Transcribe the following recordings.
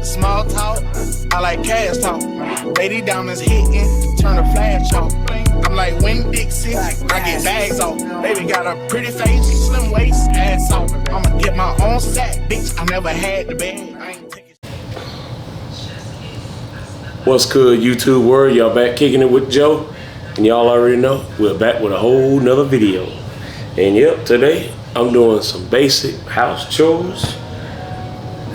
Small talk, I like cash talk. Lady diamonds hitting, turn the flash off. I'm like Win Dixie, I get bags off. Baby got a pretty face, slim waist, ass off. I'ma get my own sack, bitch. I never had the bag. I ain't taking. What's good, YouTube world? Y'all back kicking it with Joe, and y'all already know we're back with a whole nother video. And yep, today I'm doing some basic house chores,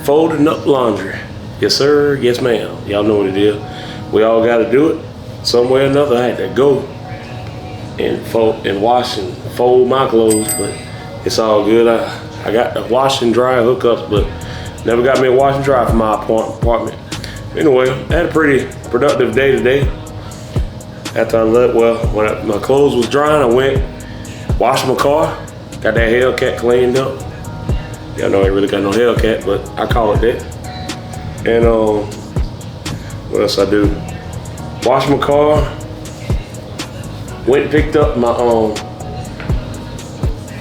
folding up laundry. Yes sir, yes ma'am. Y'all know what it is. We all got to do it some way or another. I had to go and fold and wash and fold my clothes, but it's all good. I got the wash and dry hookups, but never got me a wash and dry for my apartment. Anyway, I had a pretty productive day today. After I left, when my clothes was drying, I went, washed my car, got that Hellcat cleaned up. Y'all know I ain't really got no Hellcat, but I call it that. And what else I do? Washed my car, went and picked up my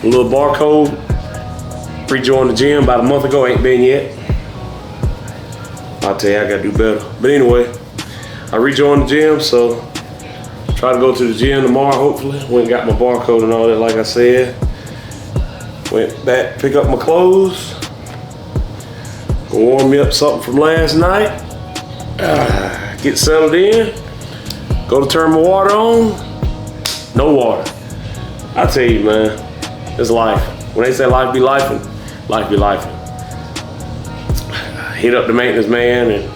little barcode, rejoined the gym about a month ago, ain't been yet. I'll tell you, I gotta do better. But anyway, I rejoined the gym, so try to go to the gym tomorrow, hopefully. Went and got my barcode and all that, like I said. Went back, pick up my clothes. Warm me up something from last night. Get settled in. Go to turn my water on. No water. I tell you, man, it's life. When they say life be lifing, life be lifing. Hit up the maintenance man, and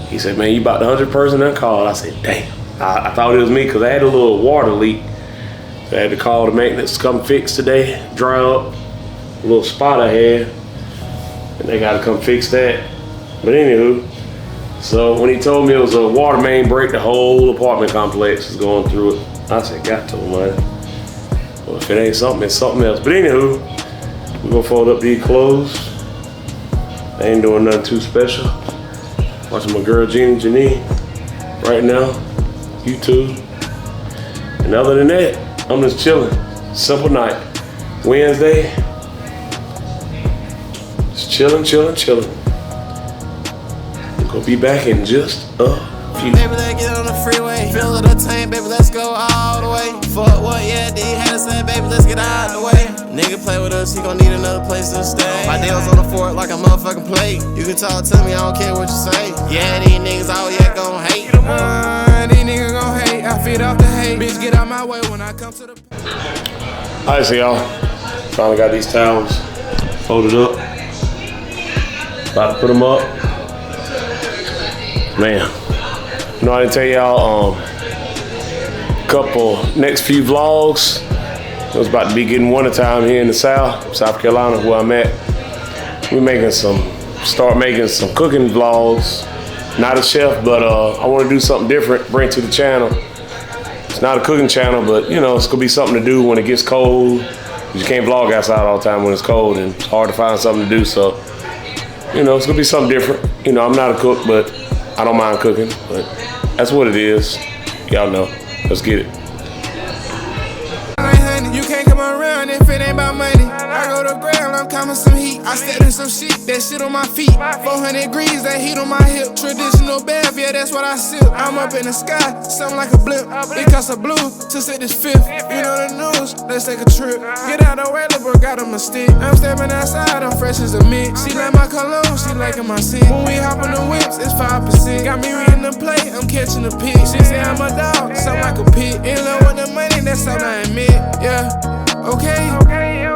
he said, man, you about the 100th person that called. I said, damn. I thought it was me because I had a little water leak. So I had to call the maintenance to come fix today, dry up a little spot I had, and they got to come fix that. But anywho, so when he told me it was a water main break, the whole apartment complex is going through it. I said, got to, man. Well, if it ain't something, it's something else. But anywho, we're gonna fold up these clothes. I ain't doing nothing too special. Watching my girl Jeannie Janine right now, YouTube. And other than that, I'm just chilling. Simple night. Wednesday. Just chilling. We're gonna be back in just a few. Baby, let's get on the freeway. Fill up the tank, baby, let's go all the way. Fuck what, yeah, D had to say, baby, let's get out of the way. Nigga play with us, he gon' need another place to stay. My deal's on the fort like a motherfucking plate. You can talk to me, I don't care what you say. Yeah, these niggas all yeah gon' hate. These niggas gon' hate, I feed off the hate. Bitch, get out my way when I come to the... Alright, so y'all, finally got these towels folded up. About to put them up. Man, you know I didn't tell y'all next few vlogs. It was about to be getting winter time here in the South Carolina, where I'm at. We start making some cooking vlogs. Not a chef, but I want to do something different, bring to the channel. It's not a cooking channel, but you know, it's gonna be something to do when it gets cold. You can't vlog outside all the time when it's cold, and it's hard to find something to do. So, you know, it's gonna be something different. You know, I'm not a cook, but I don't mind cooking. But that's what it is. Y'all know. Let's get it. You can't come around if it ain't about money. I go to ground, I'm coming some heat. I stepped in some shit, that shit on my feet. 400 degrees, that heat on my hip. Traditional bath, yeah, that's what I sip. I'm up in the sky, something like a blimp. It costs a blue to sit this fifth. You know the news, let's take a trip. Get out the way, little bro, got him a stick. I'm stepping outside, I'm fresh as a mint. She like my cologne, she liking my scent. When we hop on the whips, it's 5%. Got me reading the play, I'm catching the pick. She say I'm a dog, something like a pit. In love with the money, that's something I admit. Yeah, okay,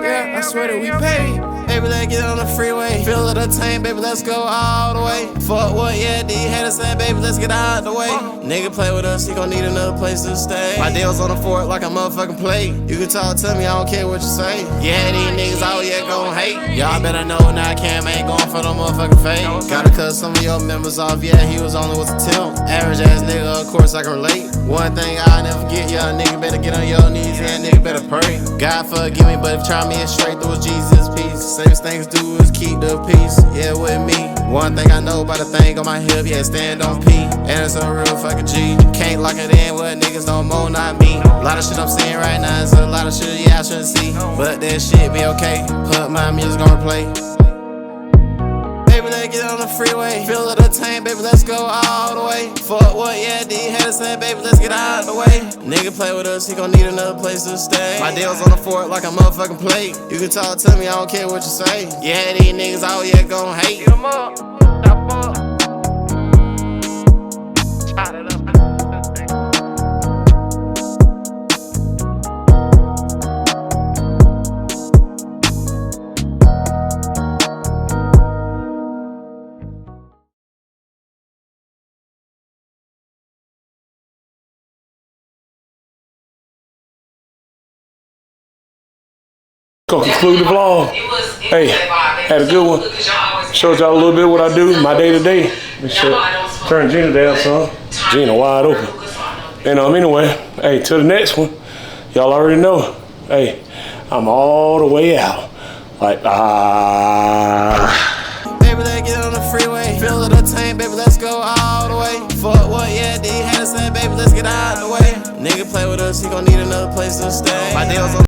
yeah, I swear that we pay. Baby, let's get on the freeway. Fill up the tank, baby, let's go all the way. Fuck what, yeah, D had to say, baby, let's get out the way. Nigga play with us, he gon' need another place to stay. My deal's on the fort like a motherfucking plate. You can talk to me, I don't care what you say. Yeah, these niggas all yeah gon' hate. Y'all better know now Cam ain't going for no motherfucking fame. Gotta cut some of your members off, yeah, he was only with a temp. Average ass nigga, of course I can relate. One thing I never forget, y'all nigga better get on your knees, yeah, nigga better pray. God forgive me, but if try me, it's straight through Jesus' peace. Safest things do is keep the peace, yeah, with me. One thing I know about the thing on my hip, yeah, stand on P. And it's a real fucking G. Can't lock it in with niggas no more, not me. A lot of shit I'm seeing right now is a lot of shit, yeah, I shouldn't see. But that shit be okay, put my music on replay. Baby, let's get on the freeway. Fill up the tank, baby, let's go all the way. Fuck what, yeah, D had to say, baby, let's get out of the way. Nigga play with us, he gon' need another place to stay. My deal's on the fort like a motherfucking plate. You can talk to me, I don't care what you say. Yeah, these niggas all yeah gon' hate. Eat 'em up, stop up. Shot it up. Gonna conclude the vlog. Hey, had a good one. Showed y'all a little bit what I do, my day to day. Turn Gina down, son. Gina wide open. And anyway, hey, till the next one, y'all already know. Hey, I'm all the way out. Like Baby, let's get on the freeway. Fill up the tank, baby, let's go all the way. Fuck what, yeah, D had to say, baby, let's get out of the way. Nigga play with us, he gon' need another place to stay. My deal's on